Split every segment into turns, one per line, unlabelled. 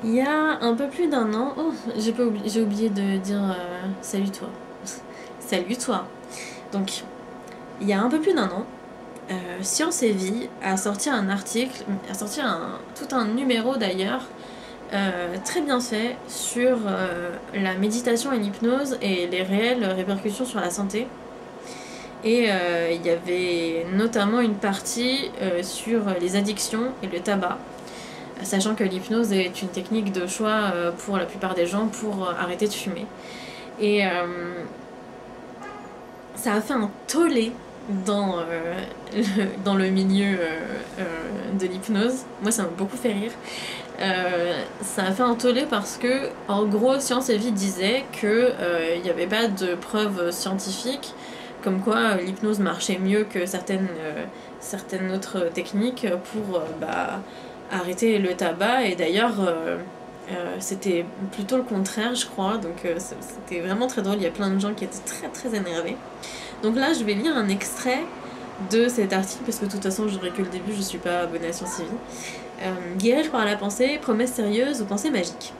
Il y a un peu plus d'un an... Oh, j'ai oublié de dire salut toi. Salut toi. Donc, il y a un peu plus d'un an, Science et Vie a sorti un article, a sorti tout un numéro d'ailleurs, très bien fait sur la méditation et l'hypnose et les réelles répercussions sur la santé. Et il y avait notamment une partie sur les addictions et le tabac, sachant que l'hypnose est une technique de choix pour la plupart des gens pour arrêter de fumer. Et ça a fait un tollé dans, dans le milieu de l'hypnose. Moi, ça m'a beaucoup fait rire. Ça a fait un tollé parce que, en gros, Science et Vie disait qu'il n'y avait pas de preuves scientifiques comme quoi l'hypnose marchait mieux que certaines autres techniques pour arrêter le tabac. Et d'ailleurs, c'était plutôt le contraire, je crois. Donc c'était vraiment très drôle. Il y a plein de gens qui étaient très très énervés. Donc là, je vais lire un extrait de cet article parce que de toute façon, je n'aurai que le début. Je suis pas abonnée à Science et Vie. Guérir par la pensée, promesse sérieuse ou pensée magique.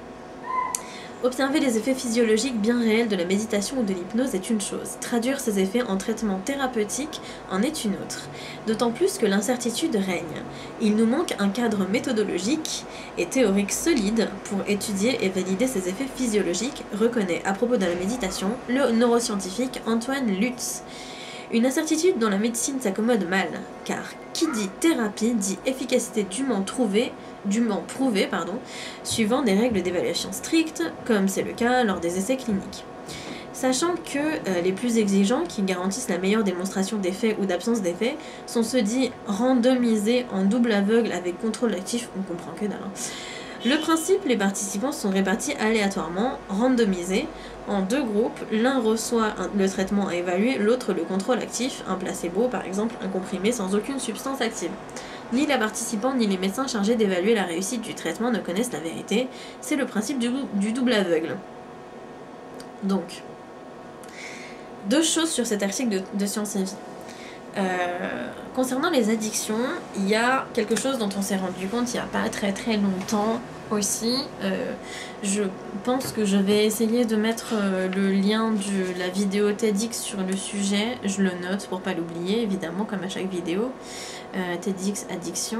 Observer les effets physiologiques bien réels de la méditation ou de l'hypnose est une chose, traduire ces effets en traitement thérapeutique en est une autre, d'autant plus que l'incertitude règne. Il nous manque un cadre méthodologique et théorique solide pour étudier et valider ces effets physiologiques, reconnaît à propos de la méditation le neuroscientifique Antoine Lutz. Une incertitude dont la médecine s'accommode mal, car qui dit thérapie dit efficacité dûment prouvée, suivant des règles d'évaluation strictes, comme c'est le cas lors des essais cliniques. Sachant que les plus exigeants, qui garantissent la meilleure démonstration d'effet ou d'absence d'effet, sont ceux dits randomisés en double aveugle avec contrôle actif, on comprend que dalle. Le principe, les participants sont répartis aléatoirement, randomisés, en deux groupes. L'un reçoit le traitement à évaluer, l'autre le contrôle actif, un placebo par exemple, un comprimé sans aucune substance active. Ni la participante ni les médecins chargés d'évaluer la réussite du traitement ne connaissent la vérité. C'est le principe du double aveugle. Donc, deux choses sur cet article de Science et Vie. Concernant les addictions, il y a quelque chose dont on s'est rendu compte il n'y a pas très très longtemps aussi. Je pense que je vais essayer de mettre le lien de la vidéo TEDx sur le sujet. Je le note pour pas l'oublier, évidemment, comme à chaque vidéo. TEDx Addiction.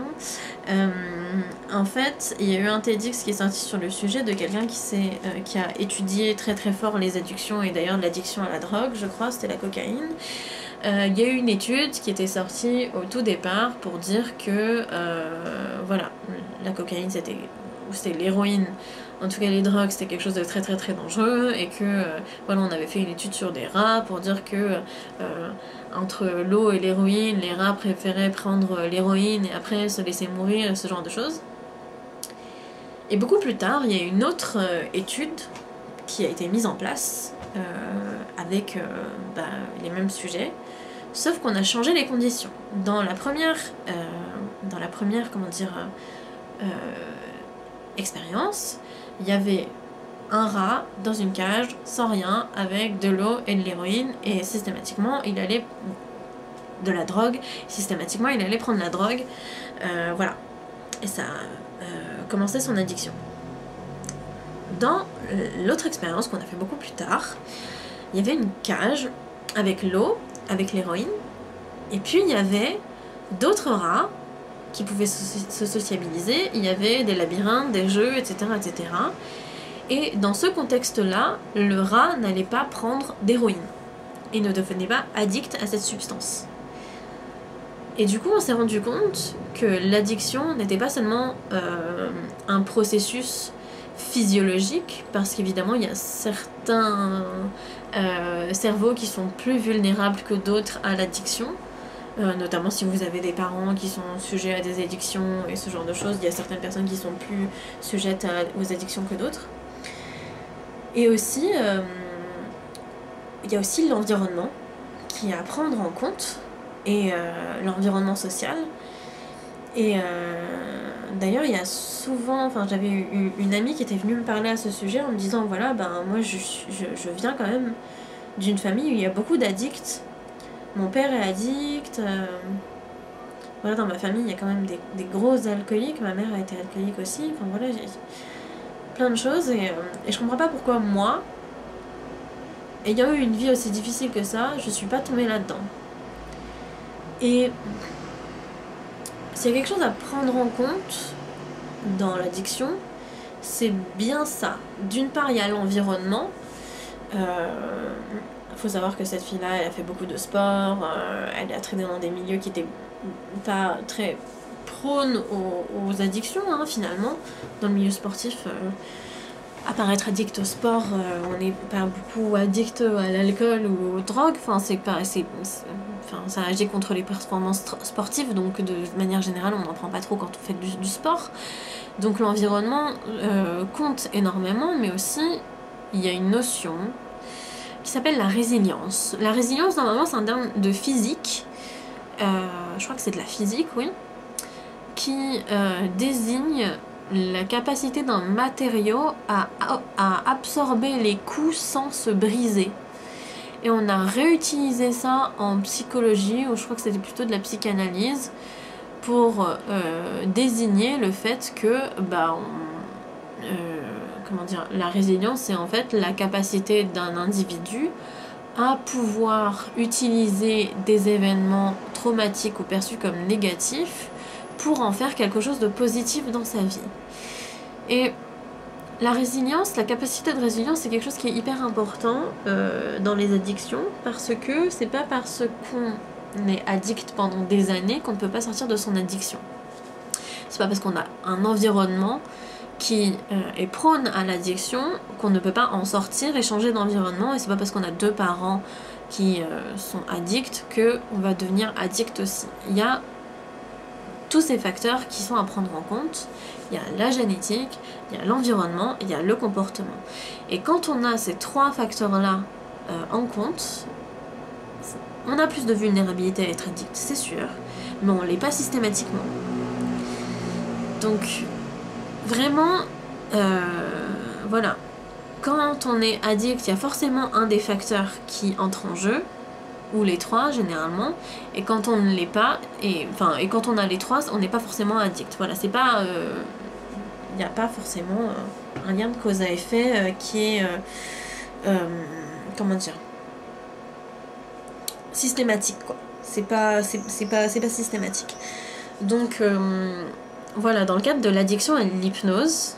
En fait, il y a eu un TEDx qui est sorti sur le sujet de quelqu'un qui a étudié très très fort les addictions et d'ailleurs l'addiction à la drogue, je crois, c'était la cocaïne. Il y a eu une étude qui était sortie au tout départ pour dire que voilà, la cocaïne c'était l'héroïne, en tout cas les drogues c'était quelque chose de très très très dangereux et que voilà, on avait fait une étude sur des rats pour dire que entre l'eau et l'héroïne, les rats préféraient prendre l'héroïne et après se laisser mourir, ce genre de choses. Et beaucoup plus tard, il y a une autre étude qui a été mise en place avec les mêmes sujets, sauf qu'on a changé les conditions. Dans la première expérience, il y avait un rat dans une cage sans rien avec de l'eau et de l'héroïne et systématiquement il allait prendre la drogue, voilà, et ça commençait son addiction. Dans l'autre expérience qu'on a fait beaucoup plus tard, il y avait une cage avec l'eau, avec l'héroïne, et puis il y avait d'autres rats qui pouvaient se sociabiliser, il y avait des labyrinthes, des jeux, etc. etc. Et dans ce contexte-là, le rat n'allait pas prendre d'héroïne et ne devenait pas addict à cette substance. Et du coup, on s'est rendu compte que l'addiction n'était pas seulement un processus physiologique, parce qu'évidemment, il y a certains cerveaux qui sont plus vulnérables que d'autres à l'addiction. Notamment si vous avez des parents qui sont sujets à des addictions et ce genre de choses, il y a certaines personnes qui sont plus sujettes aux addictions que d'autres. Et aussi, il y a aussi l'environnement qui est à prendre en compte, et l'environnement social. Et d'ailleurs, il y a souvent, j'avais eu une amie qui était venue me parler à ce sujet en me disant, voilà, moi je viens quand même d'une famille où il y a beaucoup d'addicts. Mon père est addict, voilà, dans ma famille il y a quand même des gros alcooliques, ma mère a été alcoolique aussi, voilà, plein de choses et je comprends pas pourquoi moi, ayant eu une vie aussi difficile que ça, je suis pas tombée là-dedans. Et s'il y a quelque chose à prendre en compte dans l'addiction, c'est bien ça. D'une part, il y a l'environnement. Faut savoir que cette fille-là, elle a fait beaucoup de sport, elle a traîné dans des milieux qui étaient pas très prônes aux addictions, hein, finalement. Dans le milieu sportif, à part être addict au sport, on n'est pas beaucoup addict à l'alcool ou aux drogues. Enfin, ça agit contre les performances sportives, donc de manière générale, on n'en prend pas trop quand on fait du sport. Donc l'environnement compte énormément, mais aussi il y a une notion qui s'appelle la résilience. La résilience, normalement, c'est un terme de physique, je crois que c'est de la physique, oui, qui désigne la capacité d'un matériau à absorber les coups sans se briser. Et on a réutilisé ça en psychologie, ou je crois que c'était plutôt de la psychanalyse, pour désigner le fait que la résilience, c'est en fait la capacité d'un individu à pouvoir utiliser des événements traumatiques ou perçus comme négatifs pour en faire quelque chose de positif dans sa vie. Et la résilience, la capacité de résilience, c'est quelque chose qui est hyper important dans les addictions, parce que c'est pas parce qu'on est addict pendant des années qu'on ne peut pas sortir de son addiction. C'est pas parce qu'on a un environnement qui est prône à l'addiction qu'on ne peut pas en sortir et changer d'environnement, et c'est pas parce qu'on a 2 parents qui sont addicts qu'on va devenir addict aussi. Il y a tous ces facteurs qui sont à prendre en compte. Il y a la génétique, il y a l'environnement, il y a le comportement. Et quand on a ces 3 facteurs-là en compte, on a plus de vulnérabilité à être addict, c'est sûr, mais on ne l'est pas systématiquement. Donc, vraiment, voilà. Quand on est addict, il y a forcément un des facteurs qui entre en jeu, ou les 3 généralement, et quand on ne l'est pas, et quand on a les 3, on n'est pas forcément addict. Voilà, c'est pas... il n'y a pas forcément un lien de cause à effet qui est... comment dire, systématique, quoi. C'est pas systématique. Donc, voilà, dans le cadre de l'addiction et de l'hypnose,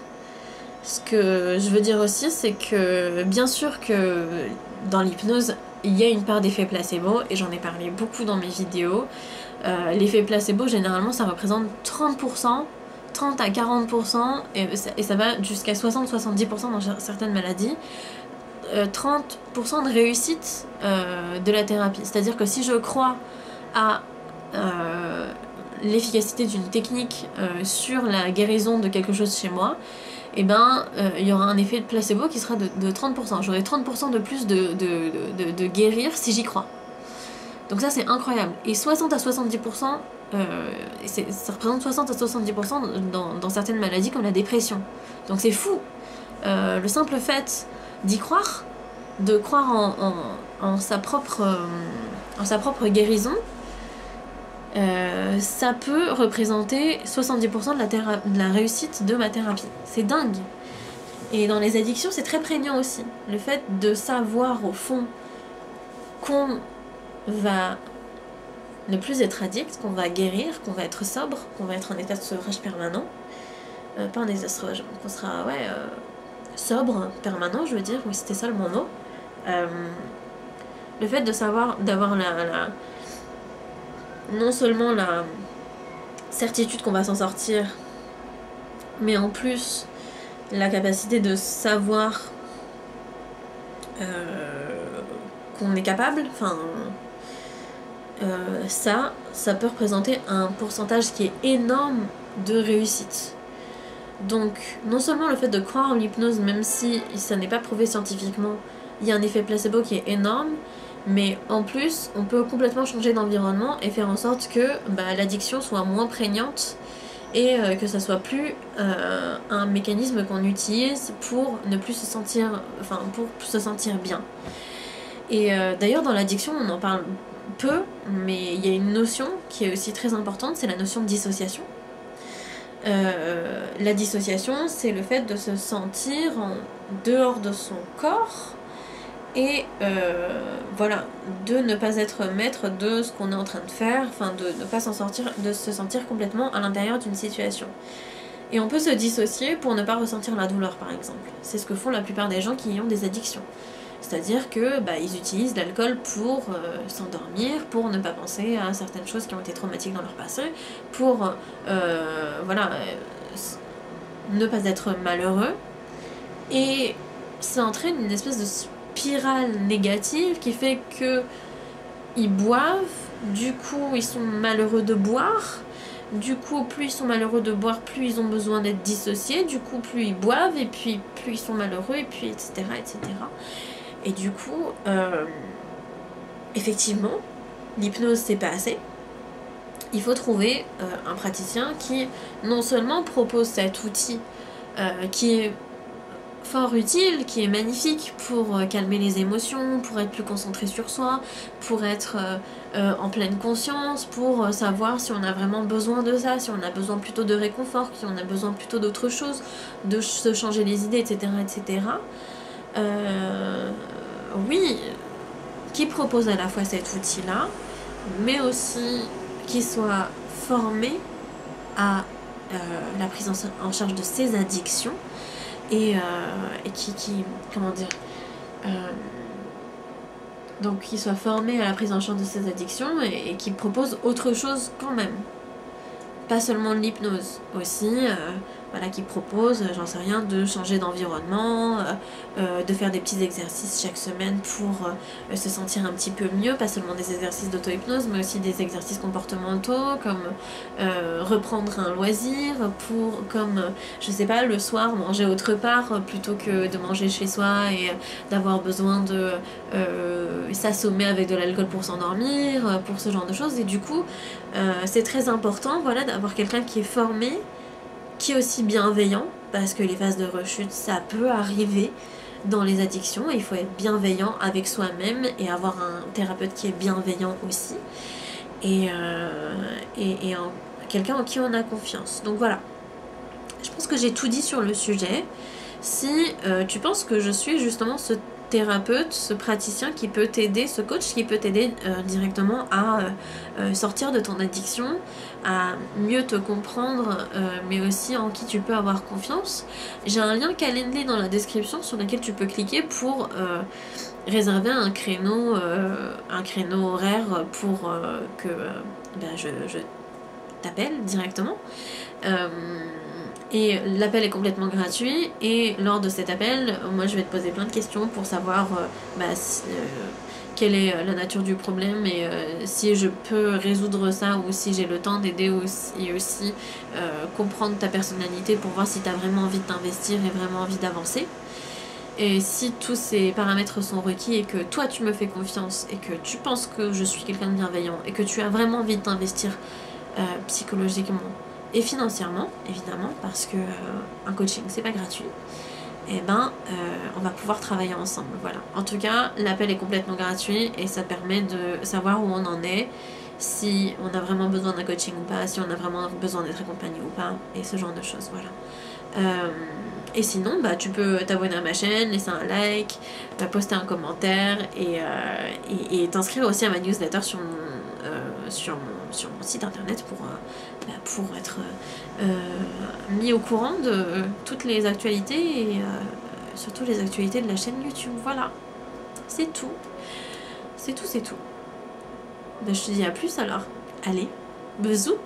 ce que je veux dire aussi, c'est que bien sûr que dans l'hypnose, il y a une part d'effet placebo, et j'en ai parlé beaucoup dans mes vidéos. L'effet placebo, généralement, ça représente 30%, 30 à 40%, et ça va jusqu'à 60-70% dans certaines maladies. 30% de réussite de la thérapie. C'est-à-dire que si je crois à l'efficacité d'une technique sur la guérison de quelque chose chez moi, et il y aura un effet de placebo qui sera de 30%. J'aurai 30% de plus de guérir si j'y crois. Donc ça, c'est incroyable. Et 60 à 70%, ça représente 60 à 70% dans certaines maladies comme la dépression. Donc c'est fou. Le simple fait d'y croire, de croire en sa propre guérison, ça peut représenter 70% de la réussite de ma thérapie. C'est dingue. Et dans les addictions, c'est très prégnant aussi. Le fait de savoir au fond qu'on va ne plus être addict, qu'on va guérir, qu'on va être sobre, qu'on va être en état de sevrage permanent. Pas en état de sevrage, qu'on sera sobre, permanent, je veux dire. Oui, c'était ça le bon mot. Le fait de savoir, d'avoir non seulement la certitude qu'on va s'en sortir, mais en plus la capacité de savoir qu'on est capable, ça peut représenter un pourcentage qui est énorme de réussite. Donc non seulement le fait de croire en l'hypnose, même si ça n'est pas prouvé scientifiquement, il y a un effet placebo qui est énorme, mais en plus on peut complètement changer d'environnement et faire en sorte que l'addiction soit moins prégnante et que ça soit plus un mécanisme qu'on utilise pour ne plus se sentir, pour se sentir bien. Et d'ailleurs dans l'addiction on en parle peu, mais il y a une notion qui est aussi très importante, c'est la notion de dissociation. La dissociation, c'est le fait de se sentir en dehors de son corps et voilà, de ne pas être maître de ce qu'on est en train de faire, enfin de ne pas s'en sortir, de se sentir complètement à l'intérieur d'une situation. Et on peut se dissocier pour ne pas ressentir la douleur, par exemple. C'est ce que font la plupart des gens qui ont des addictions. C'est-à-dire que ils utilisent l'alcool pour s'endormir, pour ne pas penser à certaines choses qui ont été traumatiques dans leur passé, pour voilà, ne pas être malheureux. Et ça entraîne une espèce de spirale négative qui fait que ils boivent, du coup ils sont malheureux de boire. Du coup, plus ils sont malheureux de boire, plus ils ont besoin d'être dissociés. Du coup, plus ils boivent, et puis plus ils sont malheureux, et puis etc. etc. Et du coup, effectivement, l'hypnose c'est pas assez. Il faut trouver un praticien qui non seulement propose cet outil qui est fort utile, qui est magnifique pour calmer les émotions, pour être plus concentré sur soi, pour être en pleine conscience, pour savoir si on a vraiment besoin de ça, si on a besoin plutôt de réconfort, si on a besoin plutôt d'autre chose, de se changer les idées, etc. etc. Oui, qui propose à la fois cet outil-là, mais aussi qui soit formé à la prise en charge de ses addictions et qui comment dire, donc qui soit formé à la prise en charge de ses addictions et qui propose autre chose quand même, pas seulement de l'hypnose, aussi voilà, qui propose, j'en sais rien, de changer d'environnement, de faire des petits exercices chaque semaine pour se sentir un petit peu mieux, pas seulement des exercices d'auto-hypnose, mais aussi des exercices comportementaux, comme reprendre un loisir, comme, je sais pas, le soir, manger autre part, plutôt que de manger chez soi et d'avoir besoin de s'assommer avec de l'alcool pour s'endormir, pour ce genre de choses. Et du coup, c'est très important, voilà, d'avoir quelqu'un qui est formé, qui est aussi bienveillant, parce que les phases de rechute, ça peut arriver dans les addictions, et il faut être bienveillant avec soi-même et avoir un thérapeute qui est bienveillant aussi, et quelqu'un en qui on a confiance. Donc voilà, je pense que j'ai tout dit sur le sujet. Si tu penses que je suis justement ce thérapeute, ce praticien qui peut t'aider, ce coach qui peut t'aider directement à sortir de ton addiction, à mieux te comprendre, mais aussi en qui tu peux avoir confiance, j'ai un lien Calendly dans la description sur lequel tu peux cliquer pour réserver un créneau horaire pour que je t'appelle directement. Et l'appel est complètement gratuit, et lors de cet appel, moi je vais te poser plein de questions pour savoir quelle est la nature du problème, et si je peux résoudre ça, ou si j'ai le temps d'aider aussi comprendre ta personnalité pour voir si tu as vraiment envie de t'investir et vraiment envie d'avancer. Et si tous ces paramètres sont requis et que toi tu me fais confiance et que tu penses que je suis quelqu'un de bienveillant et que tu as vraiment envie de t'investir psychologiquement et financièrement, évidemment, parce que un coaching c'est pas gratuit, et on va pouvoir travailler ensemble. Voilà. En tout cas, l'appel est complètement gratuit et ça permet de savoir où on en est, si on a vraiment besoin d'un coaching ou pas, si on a vraiment besoin d'être accompagné ou pas, et ce genre de choses. Voilà. Et sinon, tu peux t'abonner à ma chaîne, laisser un like, poster un commentaire et t'inscrire aussi à ma newsletter sur mon site internet pour être mis au courant de toutes les actualités et surtout les actualités de la chaîne YouTube. Voilà, c'est tout. C'est tout. Je te dis à plus alors. Allez, bisous.